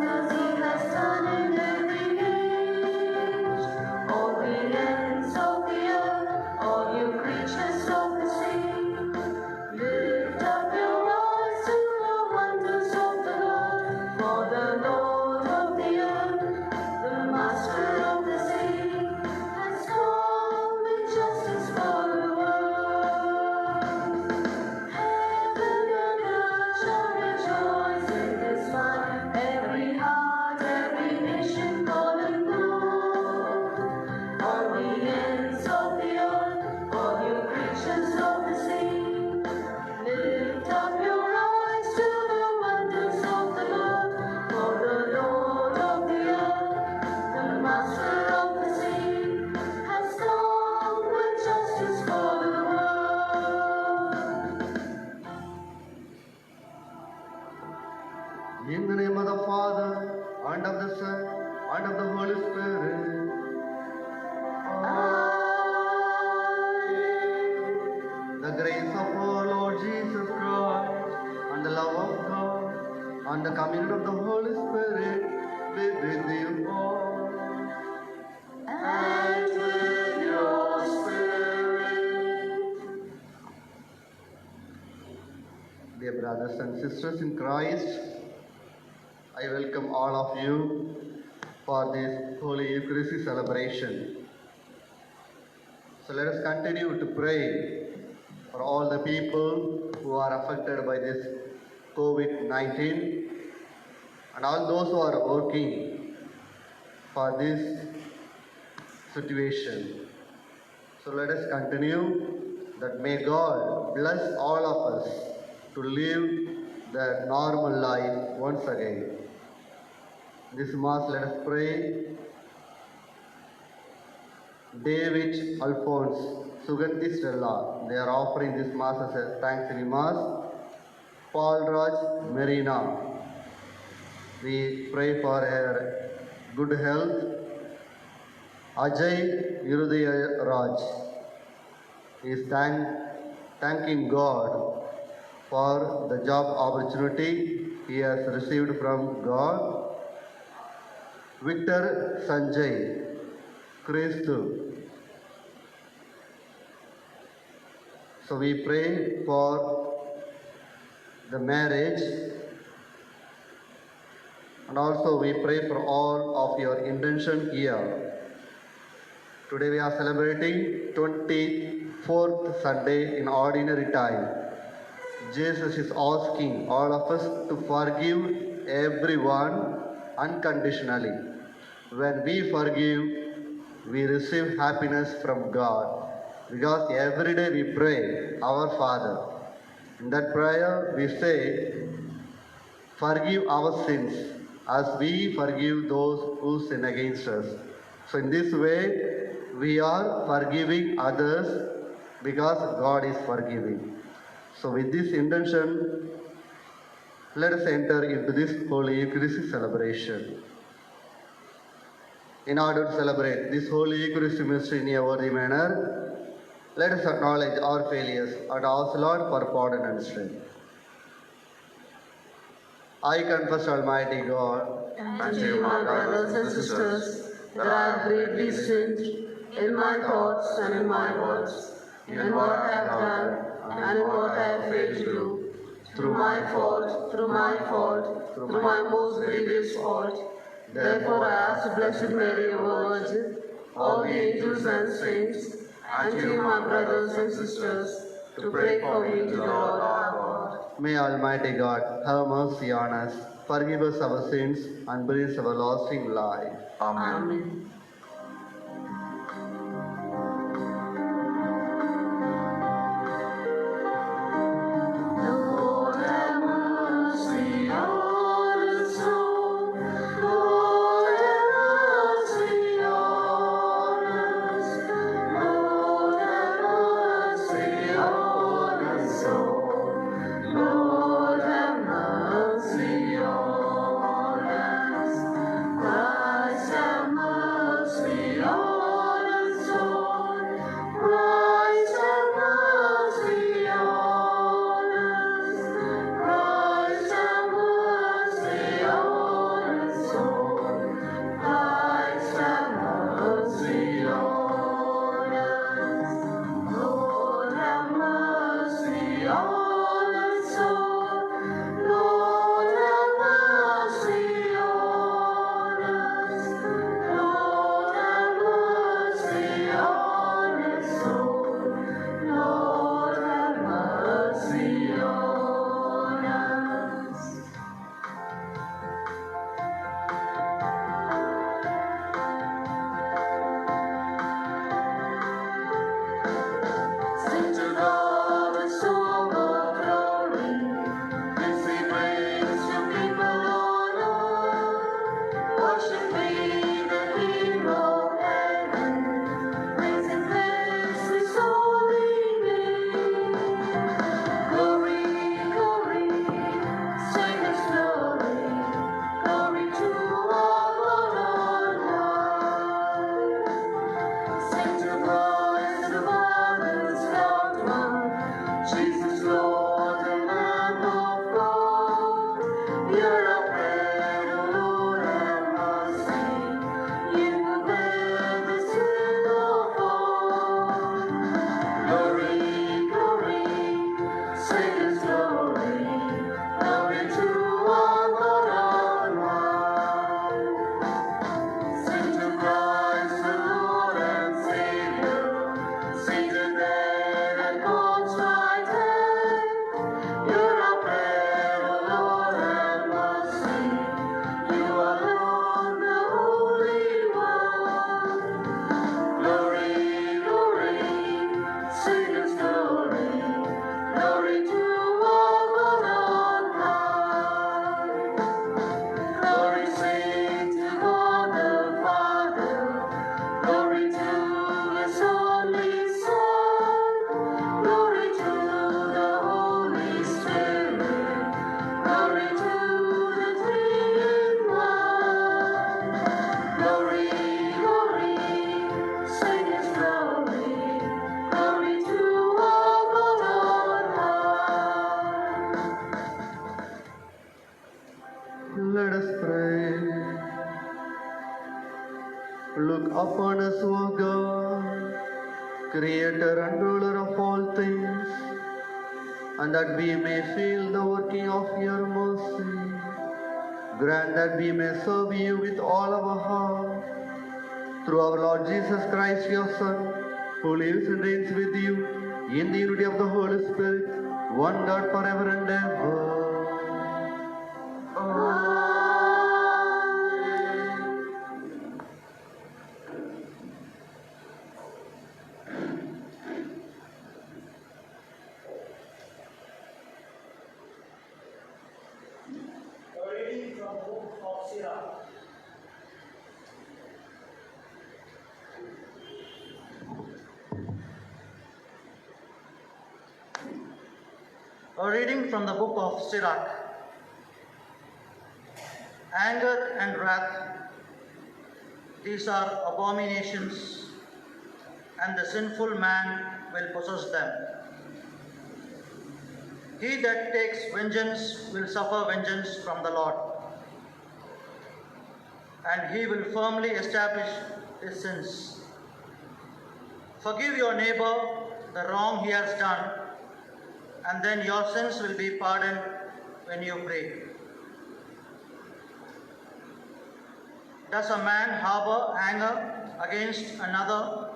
wonders He has done in every age. All the ends of the earth, all you creatures of the sea, lift up your eyes to the wonders of the Lord. For the Lord of the earth, the Master of the sea, has come with justice for the world. Heaven and earth shall rejoice in this light. Every heart, every nation calling low. All the ends of the earth, all you creatures of the sea, lift up your eyes to the wonders of the Lord. For the Lord of the earth, the Master of the sea, has come with justice for the world. In the name of the Father, and of the Son, and of the Holy Spirit. The grace of our Lord Jesus Christ, and the love of God, and the communion of the Holy Spirit be with you all. And with your spirit. Dear brothers and sisters in Christ, I welcome all of you for this Holy Eucharistic celebration. So let us continue to pray for all the people who are affected by this COVID-19 and all those who are working for this situation. So let us continue that may God bless all of us to live the normal life once again. This Mass, let us pray. David, Alphonse, Suganti Stella, they are offering this Mass as a Thanksgiving Mass. Paul Raj, Marina, we pray for her good health. Ajay Irudaya Raj is thanking God for the job opportunity he has received from God. Victor Sanjay Christu. So we pray for the marriage, and also we pray for all of your intention here. Today we are celebrating 24th Sunday in ordinary time. Jesus is asking all of us to forgive everyone unconditionally. When we forgive, we receive happiness from God. Because every day we pray, Our Father. In that prayer we say, forgive our sins as we forgive those who sin against us. So in this way, we are forgiving others because God is forgiving. So with this intention, let us enter into this Holy Eucharistic celebration. In order to celebrate this Holy Eucharistic mystery in a worthy manner, let us acknowledge our failures and ask Lord for pardon and strength. I confess, Almighty God, And to you, my brothers and sisters, that I have greatly sinned in my thoughts and in my words, in what I have done and in what I have failed to do, through my fault, through my most grievous fault. Therefore I ask the Blessed Mary, our Virgin, all the angels and saints, and to you, my brothers and sisters, to pray for me to the Lord our God. may Almighty God have mercy on us, forgive us our sins, and bring us everlasting life. Amen. Lord have mercy on us all. Lord have mercy on us. Lord have mercy on us all. Lord have mercy on us. Christ have mercy should be the hero of heaven, praising blessed holy name. Glory, glory, sing His glory, glory to our Lord on high. Sing to Christ the Father's loved one, Jesus Lord, the Lamb of God. Hear our prayer, O Lord, have mercy. You who bear the sin of all. Glory, glory, sing His glory, glory to our God on high. Sing to Christ the Lord and Savior, seated there at God's right hand. Hear our prayer, O Lord, have mercy. You alone, the Holy One. Glory, glory, sing His glory, glory to our God on high. Glory sing to God the Father, glory to His only Son, glory to the Holy Spirit, glory to the Three in One. Glory, glory, sing His glory, glory to our God on high. Let us pray. Look upon us, O God, Creator and ruler of all things, and that we may feel the working of your mercy. Grant that we may serve you with all our heart. Through our Lord Jesus Christ, your Son, who lives and reigns with you in the unity of the Holy Spirit, one God forever and ever. A reading from the book of Sirach. A reading from the book of Sirach. Anger and wrath, these are abominations, and the sinful man will possess them. He that takes vengeance will suffer vengeance from the Lord, and he will firmly establish his sins. Forgive your neighbor the wrong he has done, and then your sins will be pardoned when you pray. Does a man harbor anger against another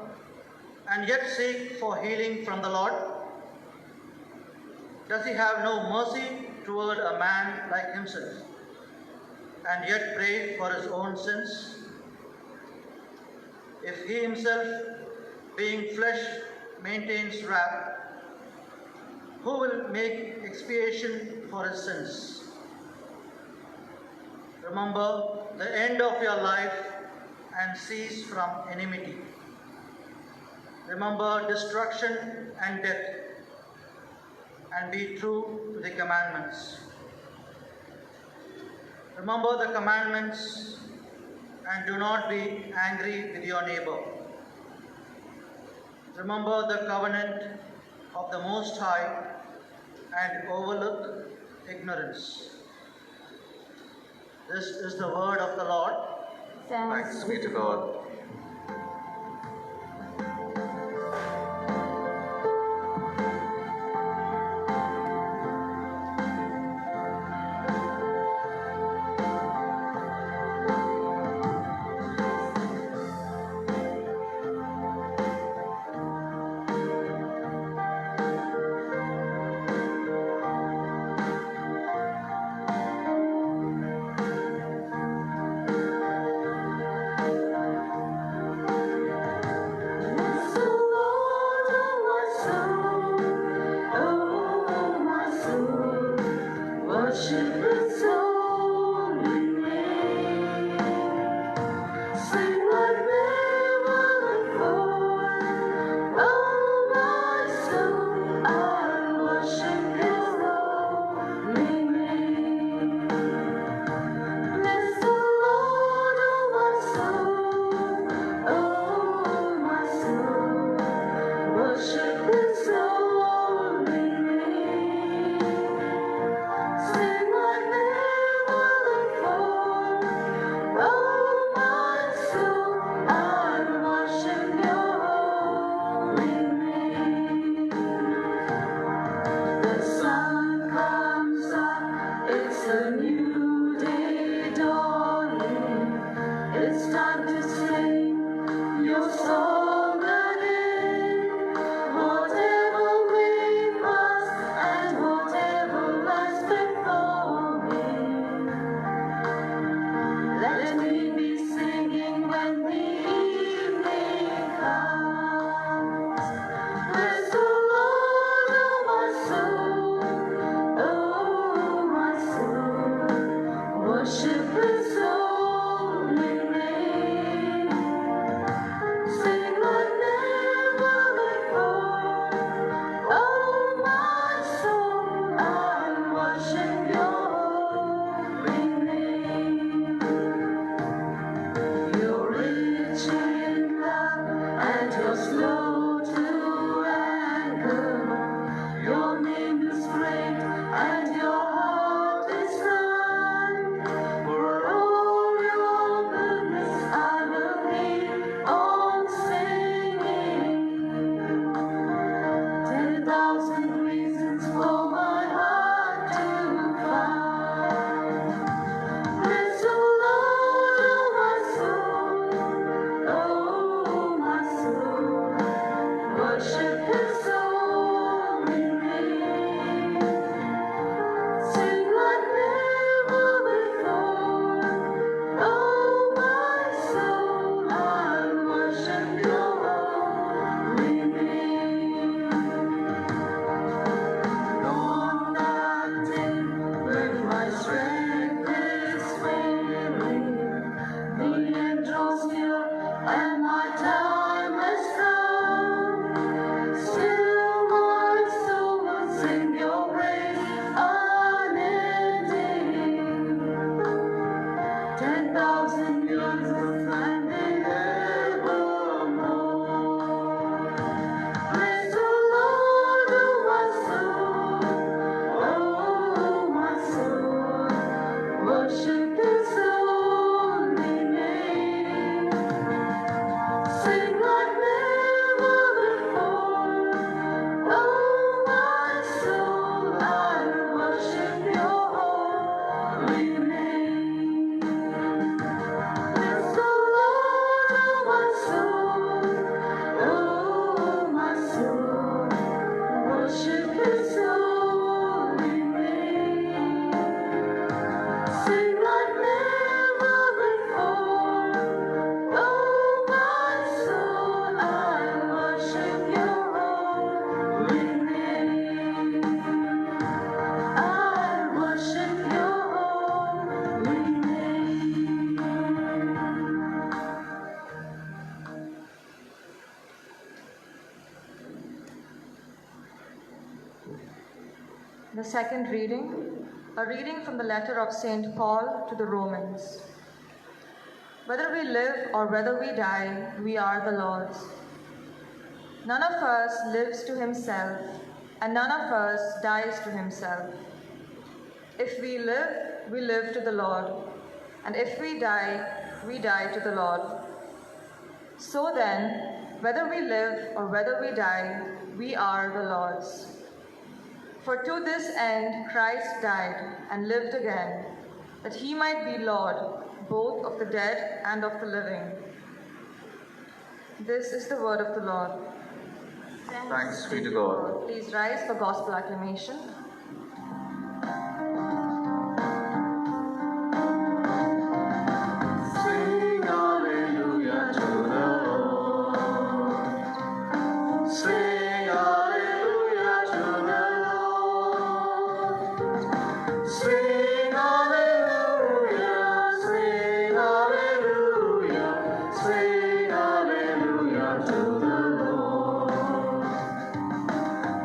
and yet seek for healing from the Lord? Does he have no mercy toward a man like himself, and yet pray for his own sins? If he himself, being flesh, maintains wrath, who will make expiation for his sins? Remember the end of your life and cease from enmity. Remember destruction and death, and be true to the commandments. Remember the commandments and do not be angry with your neighbor. Remember the covenant of the Most High and overlook ignorance. This is the word of the Lord. Thanks be to God. It's time to sing your song again. Whatever we pass and whatever lies before me, let me be singing when the evening comes. Bless the Lord, oh my soul, worship His holy name. Sing like never before, oh my soul, I worship Your holy name. You're rich in love and You're slow to anger. Your name is great and Your heart is kind. For all Your goodness I will keep on singing. 10,000 reasons for my heart to find. Bless the Lord, oh my soul, worship His holy name. Sing like never before, oh my soul, I worship Your holy name. On that day when my strength is failing, the end draws near and my time has come. Still my soul will sing Your praise unending. 10,000 years of time and evermore. Bless the Lord, oh my soul, worship His holy name. Sing like never before, oh my soul, I worship Your holy name. Bless the Lord, oh my soul, worship His holy name. Sing like never before, oh my soul, I worship Your holy name. I worship Your holy name. The second reading, a reading from the letter of St. Paul to the Romans. Whether we live or whether we die, we are the Lord's. None of us lives to himself, and none of us dies to himself. If we live to the Lord, and if we die to the Lord. So then, whether we live or whether we die, we are the Lord's. For to this end Christ died and lived again, that He might be Lord both of the dead and of the living. This is the word of the Lord. Thanks be to God. Please rise for gospel acclamation. Sing hallelujah to the Lord. Sing hallelujah to the Lord. Sing hallelujah, sing hallelujah, sing hallelujah to the Lord.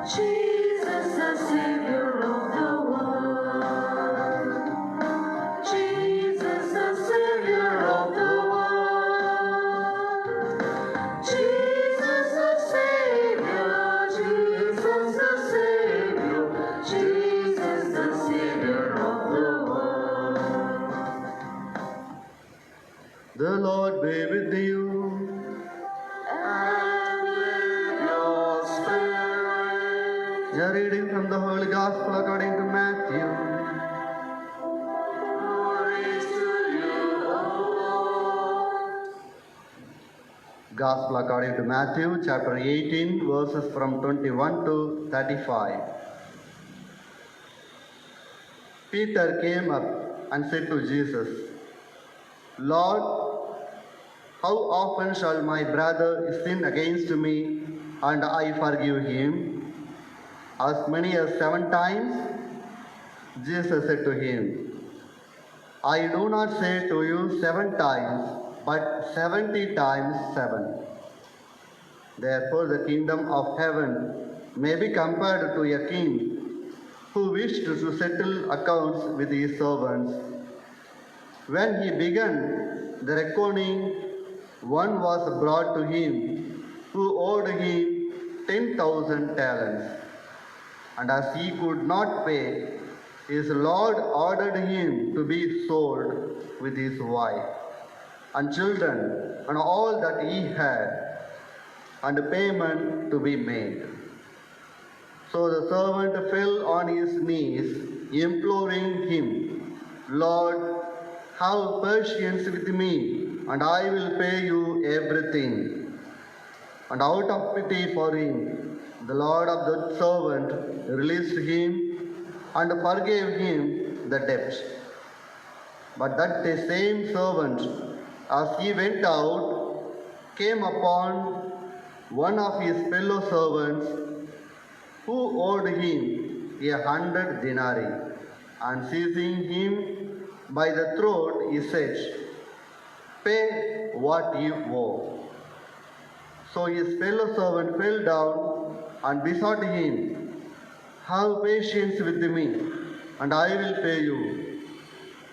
Jesus, the Savior of the world. Jesus, the Savior of the world. Jesus, the Savior, Jesus, the Savior, Jesus, the Savior of the world. The Lord be with you. And with your spirit. A reading from the Holy Gospel according to Matthew. Glory to you, O Lord. Gospel according to Matthew, chapter 18, verses from 21 to 35. Peter came up and said to Jesus, Lord, how often shall my brother sin against me and I forgive him? As many as 7 times? Jesus said to him, I do not say to you 7 times, but 70 times 7. Therefore the kingdom of heaven may be compared to a king who wished to settle accounts with his servants. When he began the reckoning, one was brought to him who owed him 10,000 talents. And as he could not pay, his Lord ordered him to be sold with his wife and children and all that he had, and payment to be made. So the servant fell on his knees, imploring him, Lord, have patience with me, and I will pay you everything. And out of pity for him, the Lord of the servant released him and forgave him the debt. But that the same servant, as he went out, came upon one of his fellow servants who owed him 100 denarii, and seizing him by the throat, he said, Pay what you owe. So his fellow servant fell down and besought him, Have patience with me, and I will pay you.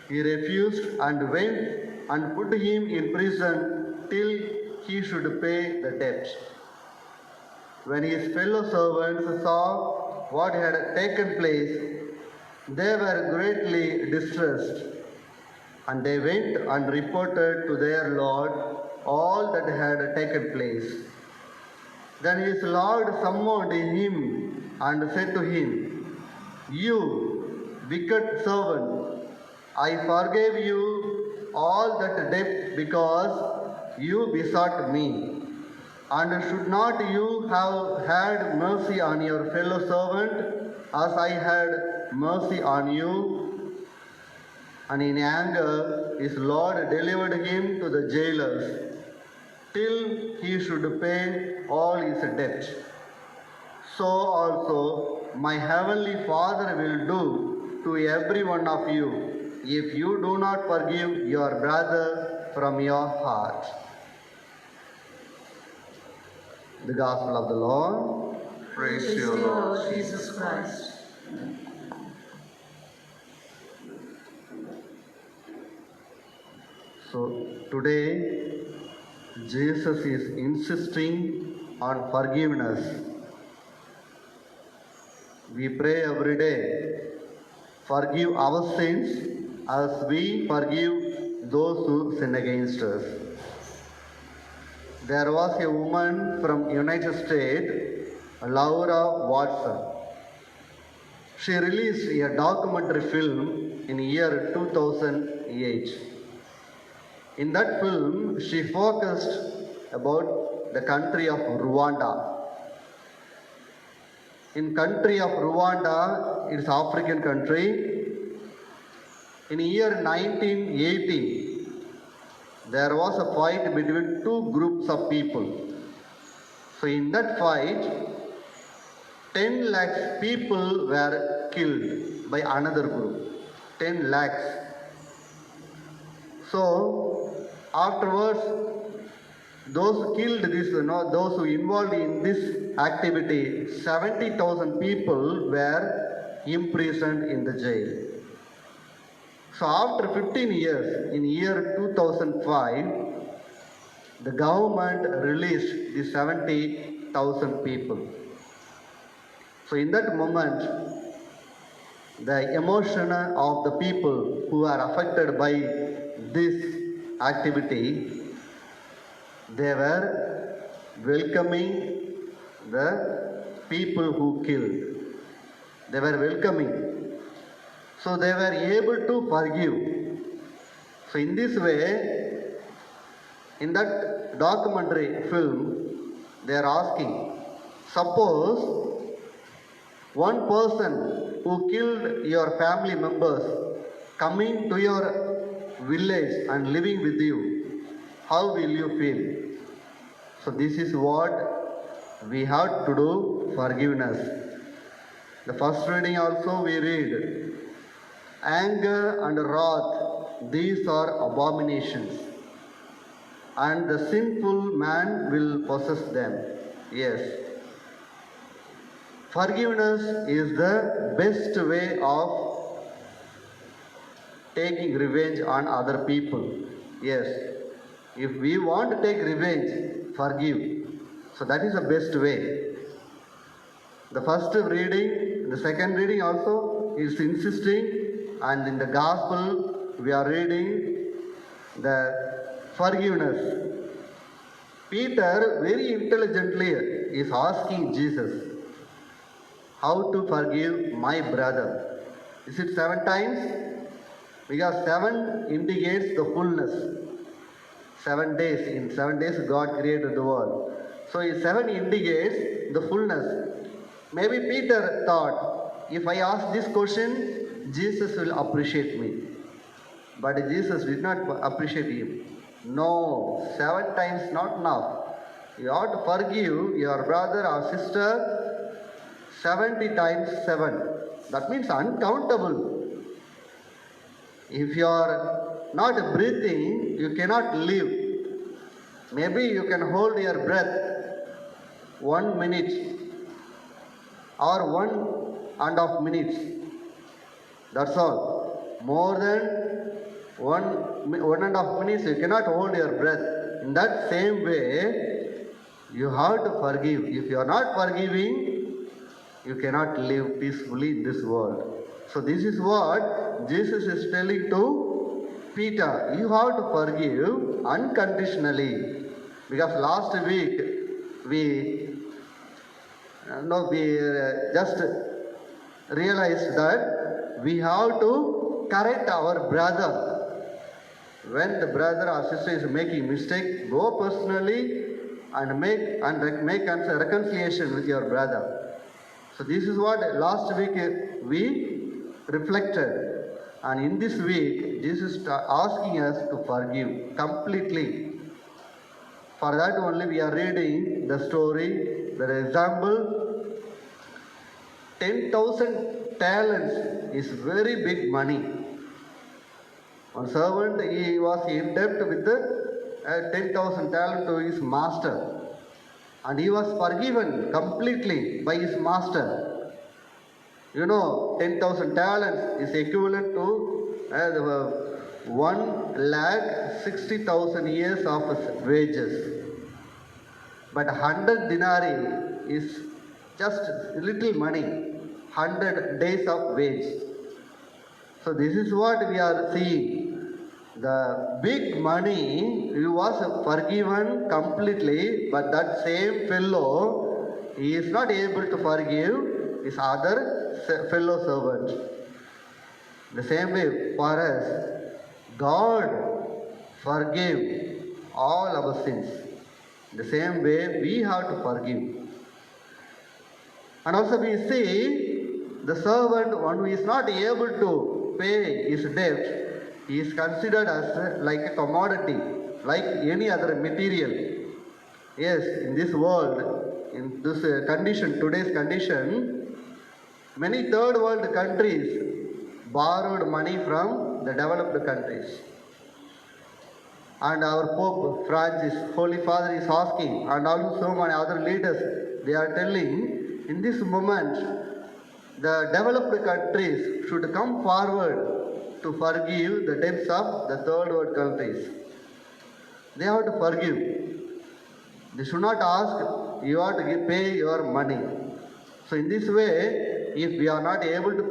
He refused and went and put him in prison till he should pay the debt. When his fellow servants saw what had taken place, they were greatly distressed, and they went and reported to their Lord all that had taken place. Then his Lord summoned him and said to him, You wicked servant, I forgave you all that debt because you besought me. And should not you have had mercy on your fellow servant as I had mercy on you? And in anger, his Lord delivered him to the jailers till he should pay all his debt. So also my heavenly Father will do to every one of you if you do not forgive your brother from your heart. The Gospel of the Lord. Praise you, Lord. Jesus Christ. So today, Jesus is insisting on forgiveness. We pray every day, forgive our sins as we forgive those who sin against us. There was a woman from United States, Laura Watson. She released a documentary film in year 2008. In that film, she focused about the country of Rwanda. In country of Rwanda, it's African country. In year 1980, there was a fight between two groups of people. So in that fight, 10 lakhs people were killed by another group. 10 lakhs. So afterwards, those killed this, those who involved in this activity, 70,000 people were imprisoned in the jail. So after 15 years, in year 2005, the government released the 70,000 people. So in that moment, the emotion of the people who are affected by this activity, they were welcoming the people who killed. They were welcoming. So they were able to forgive. So in this way, In that documentary film, they are asking, suppose one person who killed your family members coming to your village and living with you, how will you feel? So this is what we have to do, forgiveness. The first reading also we read, anger and wrath, these are abominations, and the sinful man will possess them. Yes. Forgiveness is the best way of taking revenge on other people. Yes. If we want to take revenge, forgive. So that is the best way. The first reading, the second reading also is insisting, and in the gospel we are reading the forgiveness. Peter very intelligently is asking Jesus, how to forgive my brother? Is it 7 times? Because 7 indicates the fullness. 7 days, in 7 days God created the world. So 7 indicates the fullness. Maybe Peter thought, if I ask this question, Jesus will appreciate me. But Jesus did not appreciate him. No, 7 times not enough. You ought to forgive your brother or sister 70 times 7. That means uncountable. If you are not breathing, you cannot live. Maybe you can hold your breath 1 minute or 1.5 minutes. That's all. More than 1.5 minutes you cannot hold your breath. In that same way, you have to forgive. If you are not forgiving, you cannot live peacefully in this world. So this is what Jesus is telling to Peter. You have to forgive unconditionally. Because last week we just realized that we have to correct our brother. When the brother or sister is making mistake, go personally and make a reconciliation with your brother. So this is what last week we reflected, and in this week Jesus is asking us to forgive completely. For that only we are reading the story, the example. 10,000 talents is very big money. One servant, he was in debt with 10,000 talents to his master, and he was forgiven completely by his master. You know, 10,000 talents is equivalent to 1,60,000 years of wages. But 100 denarii is just little money, 100 days of wage. So this is what we are seeing. The big money, he was forgiven completely, but that same fellow, he is not able to forgive his other fellow servant. The same way for us, God forgave all our sins. The same way we have to forgive. And also we see the servant, one who is not able to pay his debt, he is considered as like a commodity, like any other material. Yes, in this world, in this condition, today's condition, many third world countries borrowed money from the developed countries. And our Pope Francis, Holy Father is asking, and also so many other leaders, they are telling, in this moment, the developed countries should come forward to forgive the debts of the third world countries. They have to forgive. They should not ask, you have to pay your money. So in this way, if we are not able to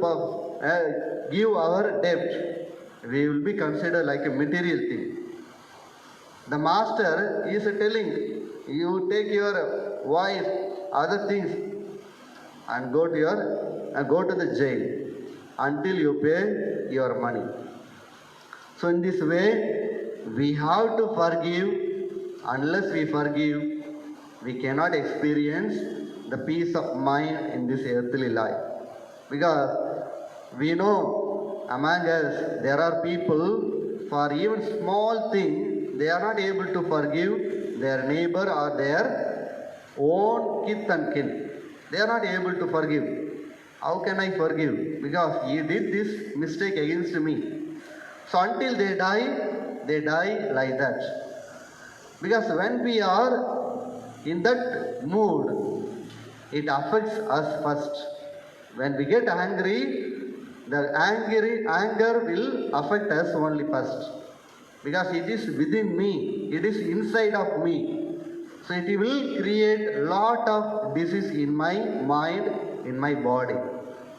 give our debt, we will be considered like a material thing. The master is telling, you take your wife, other things, and go to the jail until you pay your money. So in this way, we have to forgive unless we forgive, we cannot experience the peace of mind in this earthly life. Because we know among us there are people for even small thing they are not able to forgive their neighbor or their own kith and kin. They are not able to forgive. How can I forgive? Because he did this mistake against me. So until they die like that. Because when we are in that mood, it affects us first. When we get angry, the anger will affect us only first. Because it is within me, it is inside of me. So it will create lot of disease in my mind, in my body.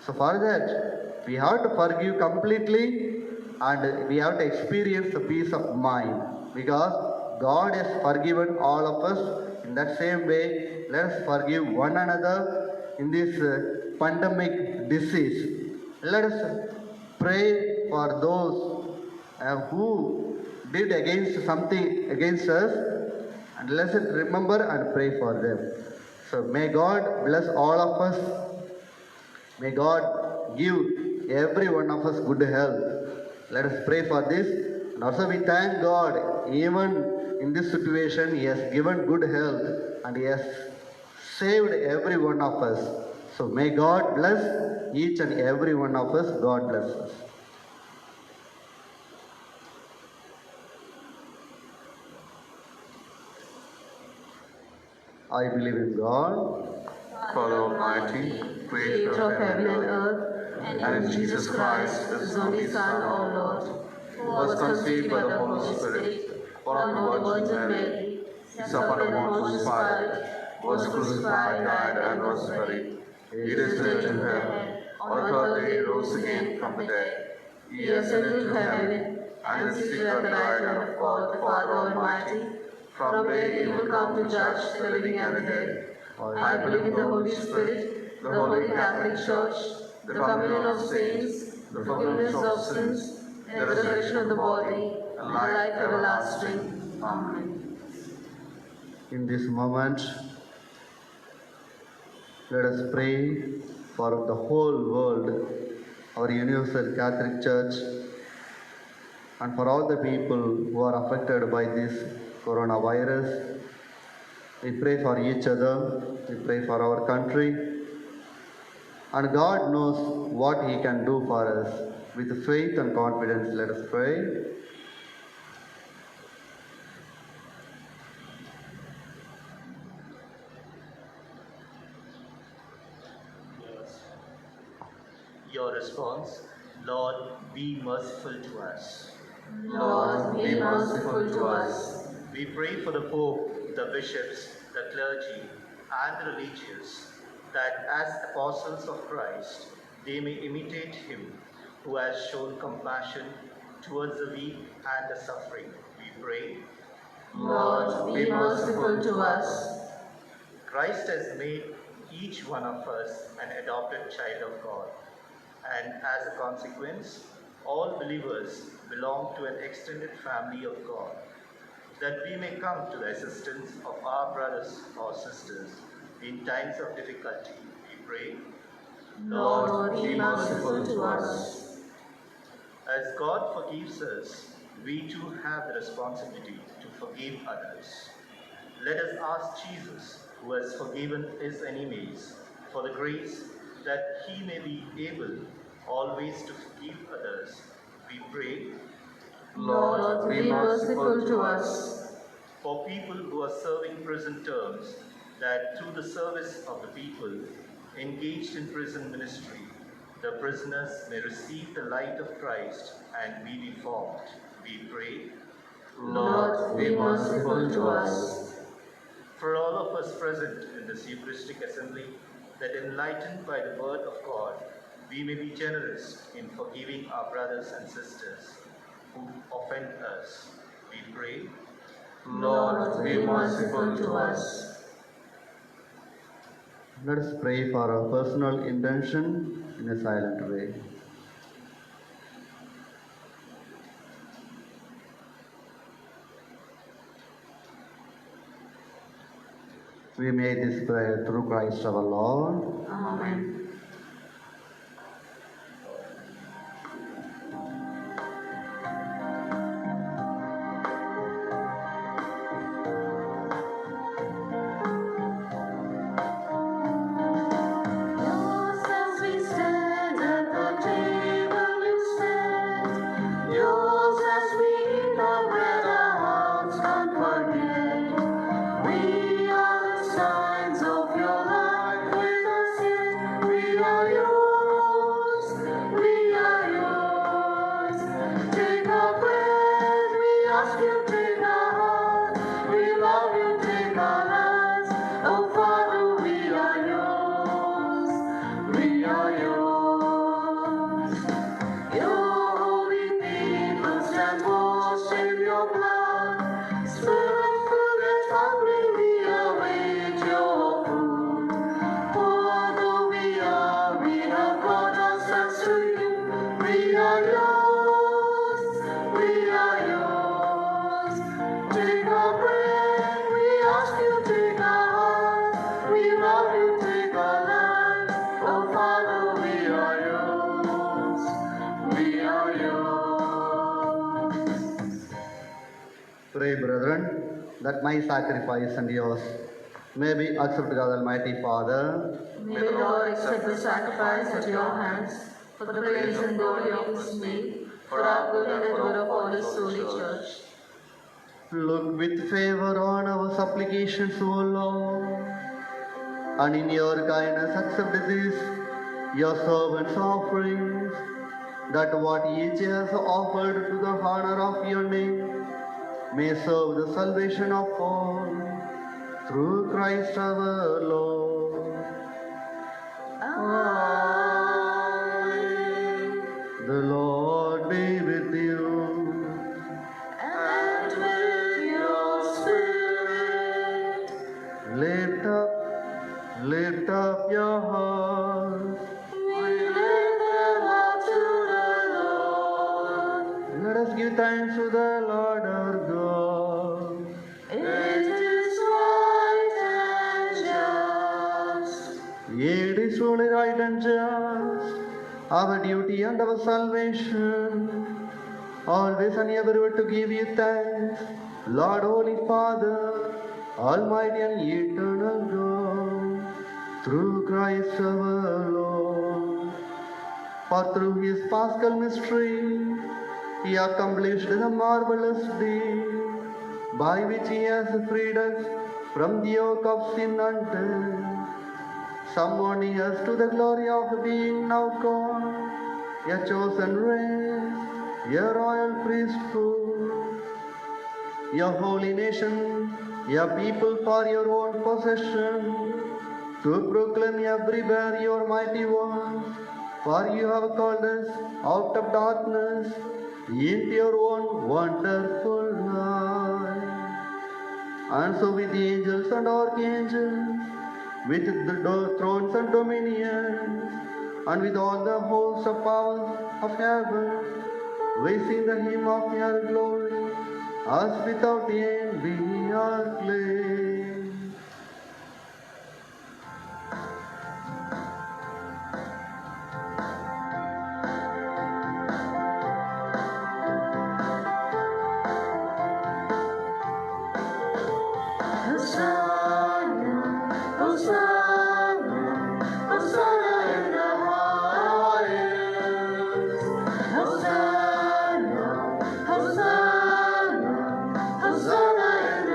So for that, we have to forgive completely and we have to experience the peace of mind. Because God has forgiven all of us. In that same way, let us forgive one another in this pandemic disease. Let us pray for those who did against something against us, and let us remember and pray for them. So may God bless all of us. May God give every one of us good health. Let us pray for this. And also we thank God, even in this situation, He has given good health and He has saved every one of us. So may God bless each and every one of us. God bless us. I believe in God, Father Almighty, creator of heaven and earth, and in Jesus Christ, His only Son, our Lord, who was conceived by the Holy Spirit, born of the Virgin Mary, suffered under Pontius Pilate, was crucified, died, and was buried. He descended into heaven. On the third day, he rose again from the dead. He ascended to heaven, and is seated at the right hand of God, the Father Almighty. From there he will come to judge the living and the dead. I believe in the Holy Spirit, the Holy Catholic Church, the communion of saints, the forgiveness of sins, the resurrection of the body, and life everlasting. Amen. in this moment, let us pray for the whole world, our Universal Catholic Church, and for all the people who are affected by this coronavirus. We pray for each other, we pray for our country, and God knows what He can do for us. With faith and confidence, let us pray. Your response, Lord, be merciful to us. Lord, be merciful to us. We pray for the Pope, the bishops, the clergy, and the religious, that as apostles of Christ, they may imitate Him who has shown compassion towards the weak and the suffering. We pray. Lord, be merciful to us. Christ has made each one of us an adopted child of God, and as a consequence, all believers belong to an extended family of God, that we may come to the assistance of our brothers or sisters in times of difficulty. We pray. Lord, be merciful to us. As God forgives us, we too have the responsibility to forgive others. Let us ask Jesus, who has forgiven His enemies, for the grace that He may be able always to forgive others. We pray. Lord, be merciful to us. For people who are serving prison terms, that through the service of the people engaged in prison ministry, the prisoners may receive the light of Christ and be reformed. We pray. Lord, be merciful to us. For all of us present in this Eucharistic assembly, that enlightened by the word of God, we may be generous in forgiving our brothers and sisters who offend us. We pray. Lord, be merciful to us. Let us pray for our personal intention in a silent way. We make this prayer through Christ our Lord. Amen. Yours as we stand at the table instead. Yours as we eat our bread, our hearts can't forget. We are the signs of your life with us yet. We are yours. We are yours. Take our bread, we ask you, take our heart. We love you, take our lives. Oh Father, we are yours. We are yours. Your holy people stand washed in your blood. Spirit, food and hungry, we await your food. For though we have brought ourselves to you. We are yours. We are yours. Take our bread, we ask you, take our heart. We love you, take our life. Oh Father, we are yours. We are yours. Pray, brethren, that my sacrifice and yours may be accepted, God Almighty Father. May the Lord accept the sacrifice at your hands for the praise and glory of his name, for our good and the good of all his holy church. Look with favor on our supplications, O Lord, and in your kindness accept this, your servants' offerings, that what each has offered to the honor of your name may serve the salvation of all, through Christ our Lord. Amen. The Lord be with you. And with your spirit. Lift up your hearts. We lift them up to the Lord. Let us give thanks to the Lord our God. It is right and just. It is truly right and just, our duty and our salvation, always and everywhere to give you thanks, Lord, Holy Father, Almighty and eternal God, through Christ our Lord. For through his paschal mystery, he accomplished the marvelous deed by which he has freed us from the yoke of sin and death, summoning us to the glory of being now called a chosen race, a royal priesthood, a holy nation, a people for your own possession, to proclaim everywhere your mighty works. For you have called us out of darkness into your own wonderful light. And so with the angels and archangels, with the thrones and dominions, and with all the hosts of powers of heaven, we sing the hymn of your glory, as without end we acclaim. Hosanna, Hosanna, Hosanna in the highest. Hosanna, Hosanna, Hosanna in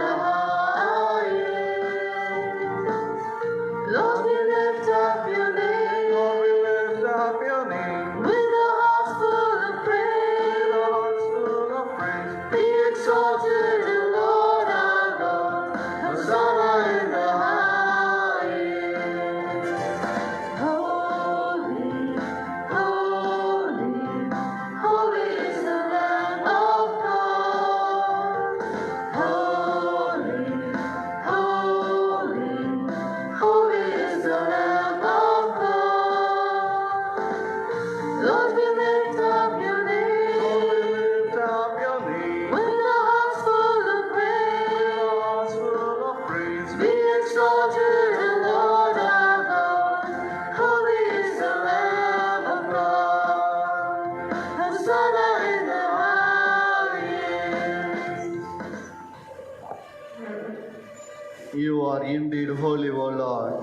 You are indeed holy, O Lord,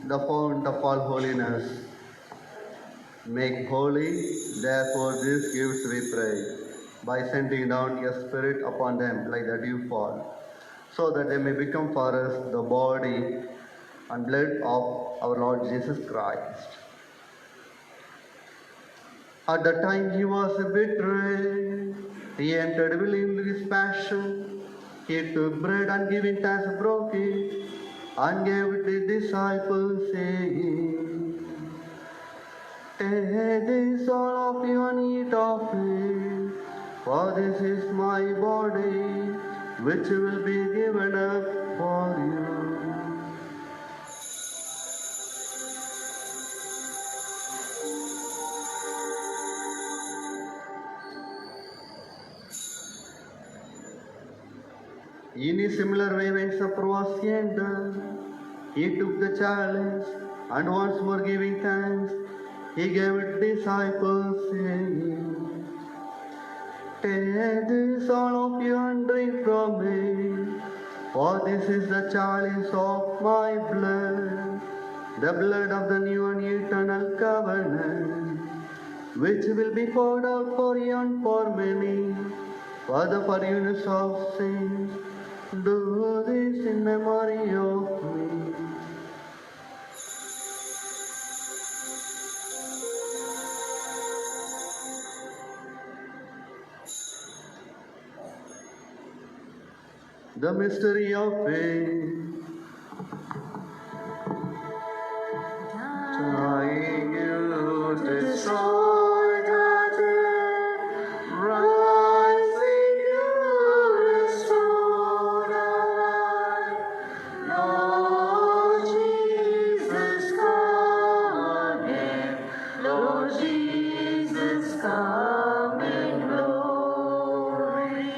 the fount of all holiness. Make holy, therefore, these gifts, we pray, by sending down your Spirit upon them like the dewfall, so that they may become for us the body and blood of our Lord Jesus Christ. At the time he was betrayed, he entered willingly his passion. He took bread and giving thanks broke it and gave it to the disciples, saying, Take this all of you and eat of it, for this is my body, which will be given up for you. In a similar way, when supper was ended, he took the chalice, and once more giving thanks, he gave it to the disciples, saying, Take this all of you and drink from it, for this is the chalice of my blood, the blood of the new and eternal covenant, which will be poured out for you and for many, for the forgiveness of sins. Do this in memory of me. The mystery of faith. Trying you to destroy the dead, rising you restore our life. Lord Jesus, come again. Lord Jesus, come in glory.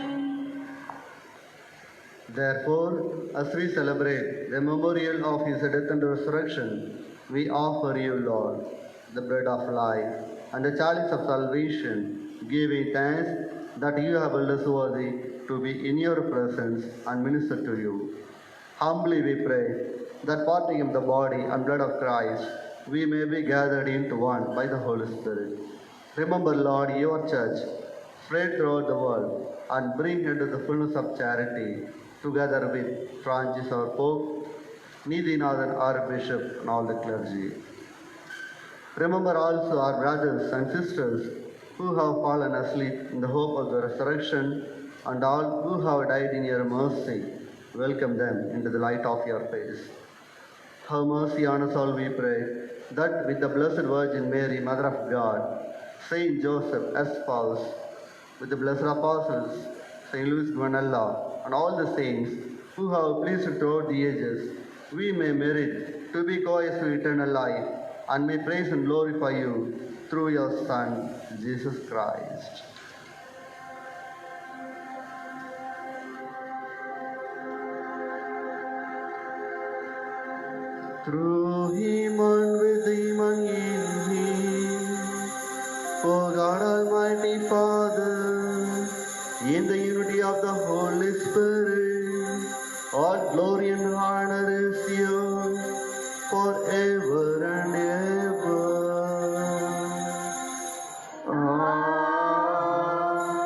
Therefore, as we celebrate the memorial of his death and resurrection, we offer you, Lord, the bread of life and the chalice of salvation, giving thanks that you have held us worthy to be in your presence and minister to you. Humbly we pray that partaking of the body and blood of Christ, we may be gathered into one by the Holy Spirit. Remember, Lord, your church, spread throughout the world, and bring into the fullness of charity, together with Francis our Pope, Nidhinathan our Bishop, and all the clergy. Remember also our brothers and sisters who have fallen asleep in the hope of the resurrection, and all who have died in your mercy. Welcome them into the light of your face. Have mercy on us all, we pray, that with the Blessed Virgin Mary, Mother of God, Saint Joseph, as spouse, with the blessed apostles, Saint Louis Guanella, and all the saints who have pleased throughout the ages, we may merit to be co-heirs to eternal life, and may praise and glorify you through your Son, Jesus Christ. Through him and with him and in him, O God Almighty Father, in the unity of the Holy Spirit, all glory and honor is yours forever and ever.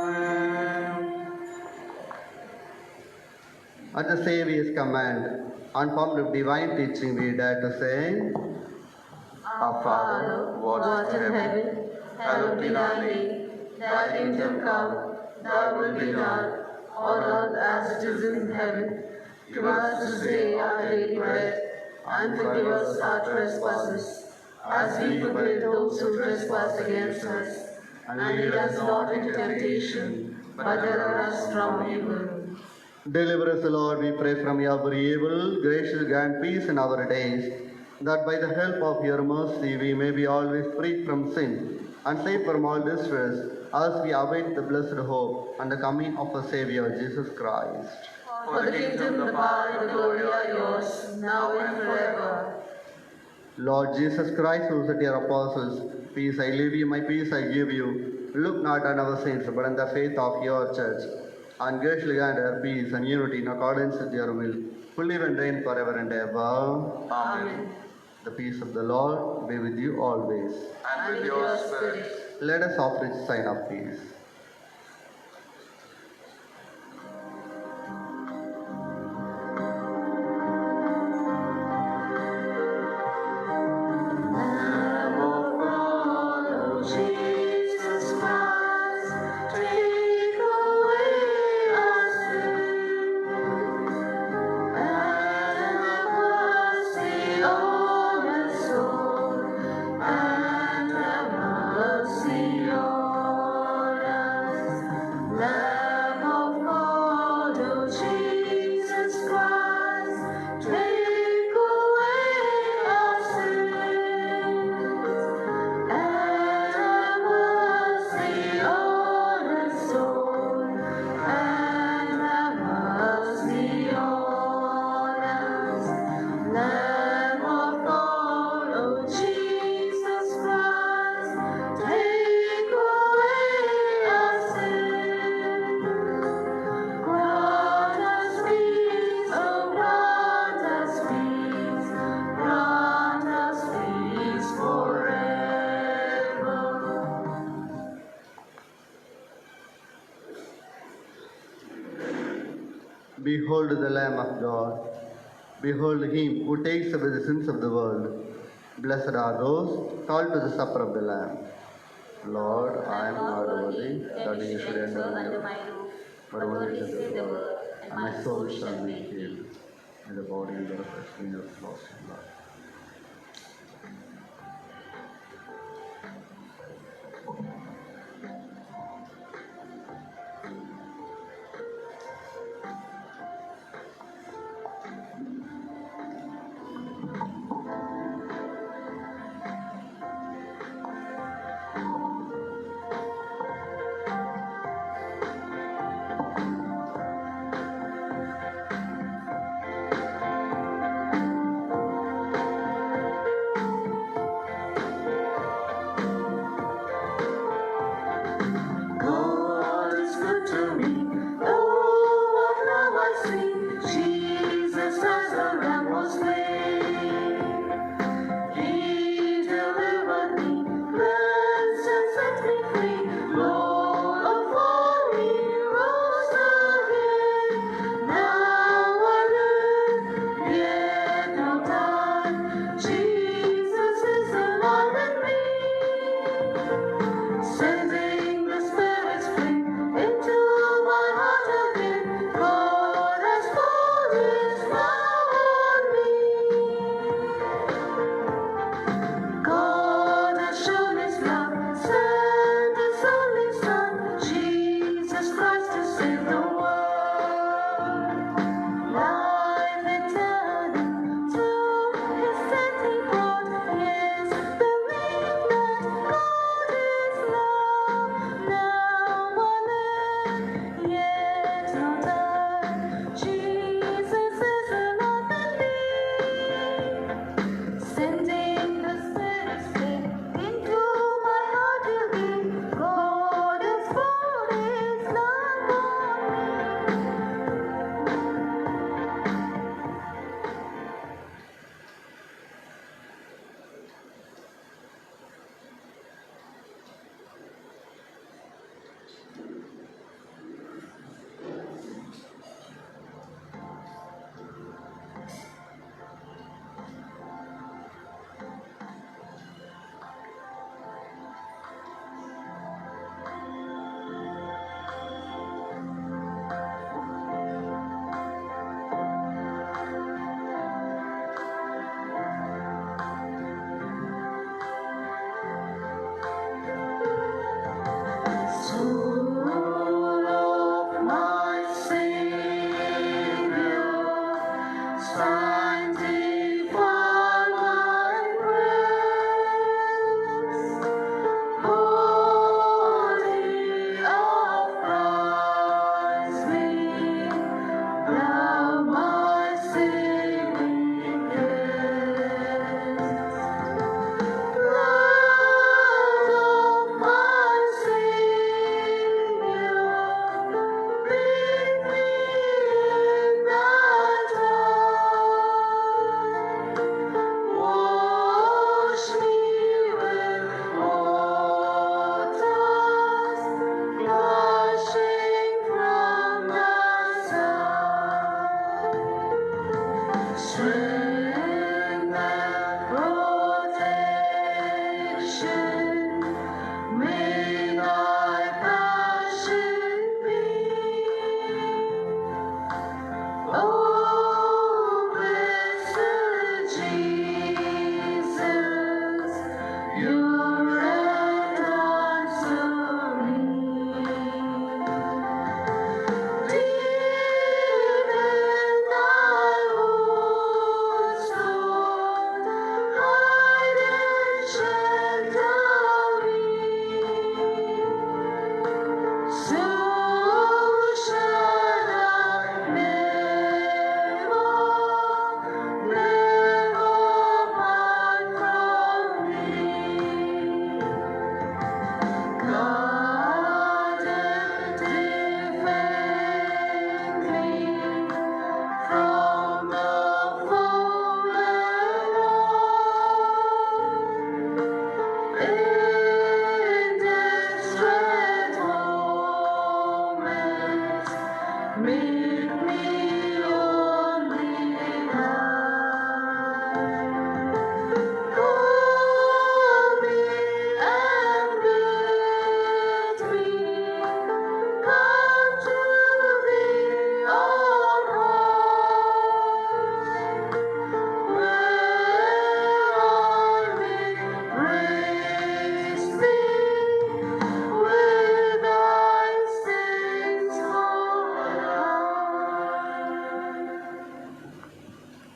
Amen. At the Saviour's command, informed of divine teaching, we dare to say, Our Father, who art in heaven, hallowed be thy name. Thy kingdom come, thy will be done, on earth as it is in heaven. Give us this day our daily bread, and forgive us our trespasses, as we forgive those who trespass against us. And lead us not into temptation, but deliver us from evil. Deliver us, Lord, we pray, from every evil. Gracious grant peace in our days, that by the help of your mercy we may be always free from sin and safe from all distress, as we await the blessed hope and the coming of our Savior, Jesus Christ. For the kingdom, the power, and the glory are yours, now and forever. Lord Jesus Christ, who said to your apostles, Peace I leave you, my peace I give you, look not on our sins, but on the faith of your church, and graciously grant her peace and unity in accordance with your will, who live and reign forever and ever. Amen. The peace of the Lord be with you always. And with your spirit. Let us offer this sign of peace. Lamb of God, O Jesus Christ, take away our sins, and have mercy on us all, and have mercy on us. Lamb of God, O Jesus Christ, take away our sins, and have mercy on us all, and have mercy on us. Lamb of God, O Jesus Christ, take away our sins. Grant us peace, oh grant us peace, grant us peace forever. Behold the Lamb of God. Behold him who takes away the sins of the world. Blessed are those called to the supper of the Lamb. Lord, I am not worthy that you should enter under my roof, but only say the word, and my soul shall be healed. May the body and blood of Jesus lost in blood. God is good to me. Oh, what now I see. Jesus as the Lamb was slain. He delivered me, cleansed and set me free. Lord of all, He rose again. Now I live, yet not die. Jesus is alive in me. Sending the Spirit's flame into my heart again. God has poured His love on me. God has shown His love, sent His only Son, Jesus Christ, to save the world. Life eternal to His death He brought. Yes, believe that God is love. Now I live, yet not I. Jesus is alive in me. Sending the Spirit's flame into my heart again. God has poured His love on me. Soul of my Savior, sanctify my praise. Body of Christ be thou my saving grace. Blood of my Savior, be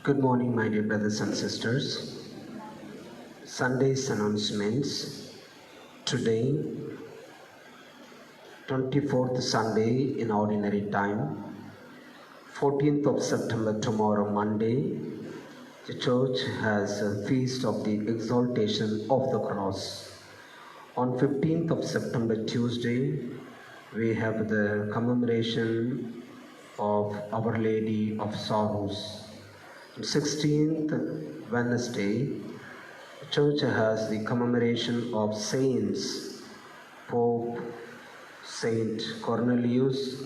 Good morning, my dear brothers and sisters. Sunday's announcements. Today, 24th Sunday in ordinary time, 14th of September tomorrow, Monday, the church has a feast of the exaltation of the cross. On 15th of September, Tuesday, we have the commemoration of Our Lady of Sorrows. 16th Wednesday, the church has the commemoration of saints, Pope Saint Cornelius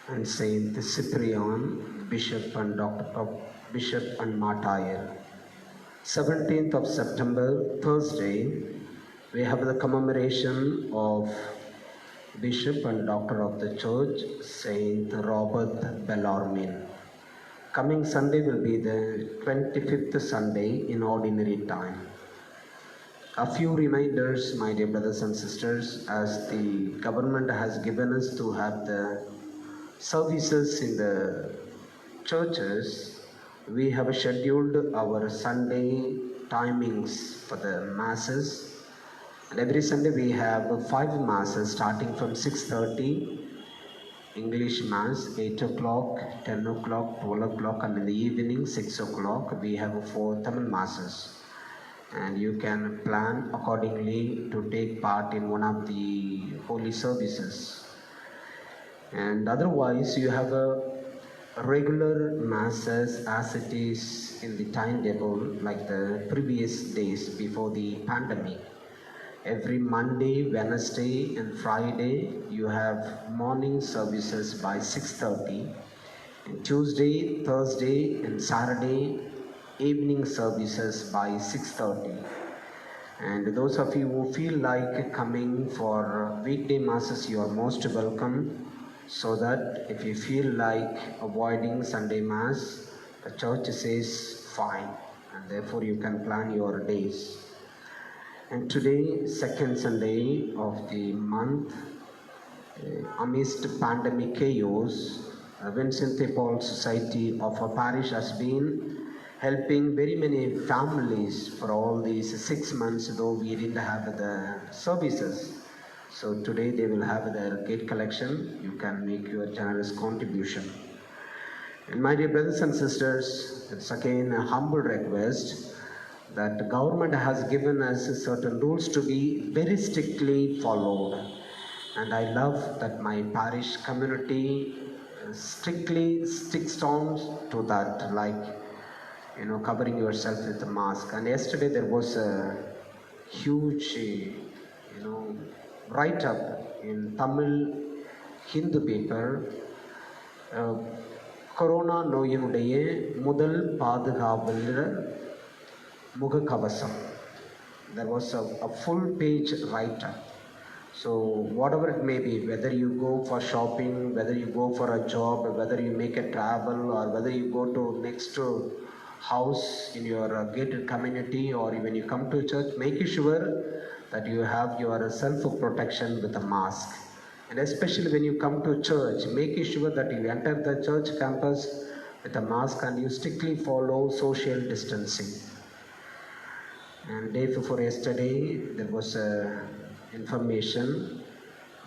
and Saint Cyprian, Bishop and Bishop and Martyr. 17th of September, Thursday, we have the commemoration of Bishop and Doctor of the Church, Saint Robert Bellarmine. Coming Sunday will be the 25th Sunday in ordinary time. A few reminders, my dear brothers and sisters, as the government has given us to have the services in the churches, we have scheduled our Sunday timings for the masses. And every Sunday we have 5 masses starting from 6:30. English Mass, 8 o'clock, 10 o'clock, 12 o'clock, and in the evening, 6 o'clock, we have 4 Tamil Masses. And you can plan accordingly to take part in one of the holy services. And otherwise, you have a regular Masses as it is in the timetable, like the previous days before the pandemic. Every Monday, Wednesday and Friday you have morning services by 6:30, and Tuesday, Thursday and Saturday evening services by 6:30. And those of you who feel like coming for weekday masses, you are most welcome, so that if you feel like avoiding Sunday mass, the church says fine, and therefore you can plan your days. And today, second Sunday of the month, amidst pandemic chaos, Vincent de Paul Society of our parish has been helping very many families for all these 6 months, though we didn't have the services. So today they will have their gate collection. You can make your generous contribution. And my dear brothers and sisters, it's again a humble request that the government has given us certain rules to be very strictly followed. And I love that my parish community strictly sticks on to that, like, covering yourself with a mask. And yesterday there was a huge, write-up in Tamil Hindu paper, Corona நோயினுடைய முதல் பாதுகாவலர் முகக்கவசம். There was a full page write-up. So whatever it may be, whether you go for shopping, whether you go for a job, whether you make a travel, or whether you go to next to house in your gated community, or when you come to church, make sure that you have your self-protection with a mask. And especially when you come to church, make sure that you enter the church campus with a mask and you strictly follow social distancing. And day before yesterday, there was information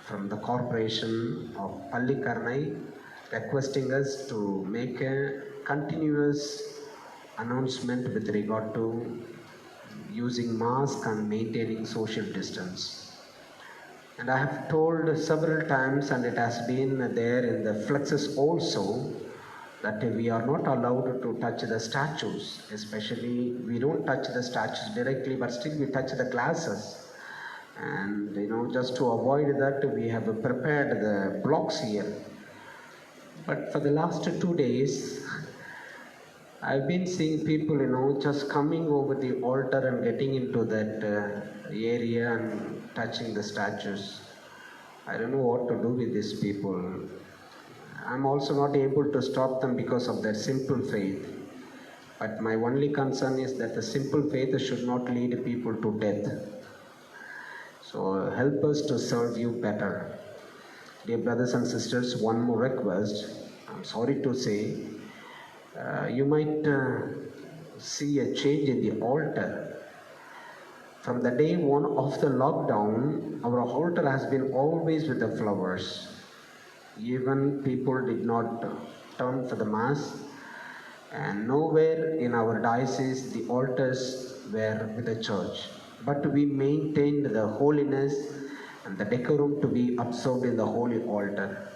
from the corporation of Pallikarnai requesting us to make a continuous announcement with regard to using mask and maintaining social distance. And I have told several times, and it has been there in the flexes also, that we are not allowed to touch the statues. Especially, we don't touch the statues directly, but still we touch the glasses. And just to avoid that, we have prepared the blocks here. But for the last 2 days, I've been seeing people, just coming over the altar and getting into that area and touching the statues. I don't know what to do with these people. I'm also not able to stop them because of their simple faith. But my only concern is that the simple faith should not lead people to death. So help us to serve you better. Dear brothers and sisters, one more request. I'm sorry to say, You might see a change in the altar. From the day one of the lockdown, our altar has been always with the flowers. Even people did not turn for the mass, and nowhere in our diocese the altars were with the church. But we maintained the holiness and the decorum to be observed in the holy altar.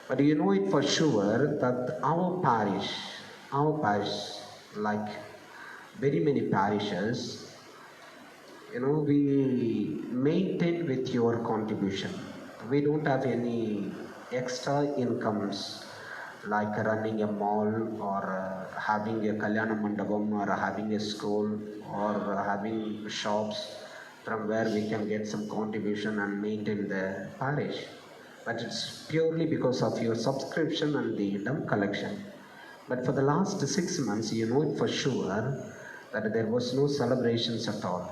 But you know it for sure that our parish, like very many parishes, we maintain with your contribution. We don't have any extra incomes like running a mall or having a kalyana mandapam or having a school or having shops from where we can get some contribution and maintain the parish. But it's purely because of your subscription and the dump collection. But for the last 6 months, you know it for sure that there was no celebrations at all.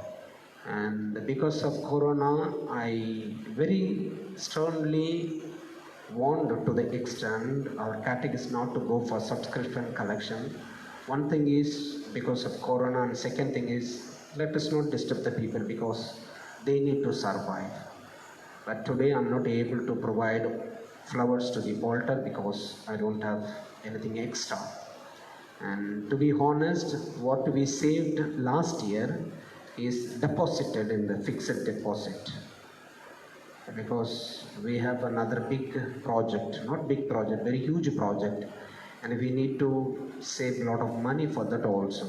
And because of Corona, I very sternly warned to the extent our catechists not to go for subscription collection. One thing is because of Corona, and second thing is let us not disturb the people because they need to survive. But today I'm not able to provide flowers to the altar because I don't have anything extra. And to be honest, what we saved last year is deposited in the fixed deposit. Because we have another big project, not big project, very huge project, and we need to save a lot of money for that also.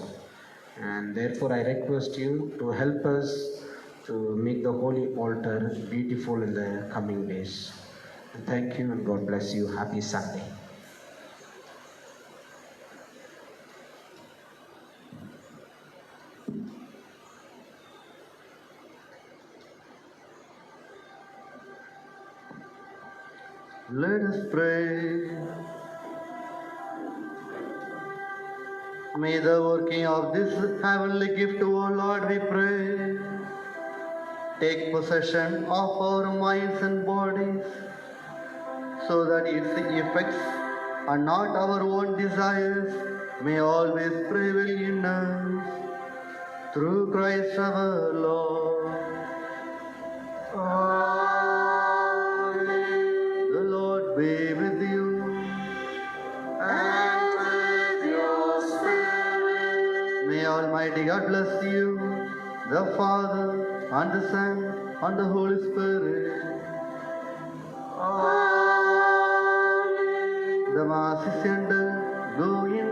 And therefore I request you to help us to make the holy altar beautiful in the coming days. And thank you and God bless you. Happy Sunday. Let us pray. May the working of this heavenly gift, O Lord, we pray, take possession of our minds and bodies, so that its effects and not our own desires may always prevail in us. Through Christ our Lord. Amen. The Lord be with you. And with your spirit. May Almighty God bless you, the Father, and the Son, and the Holy Spirit. Amen. The Mass is ended. Go in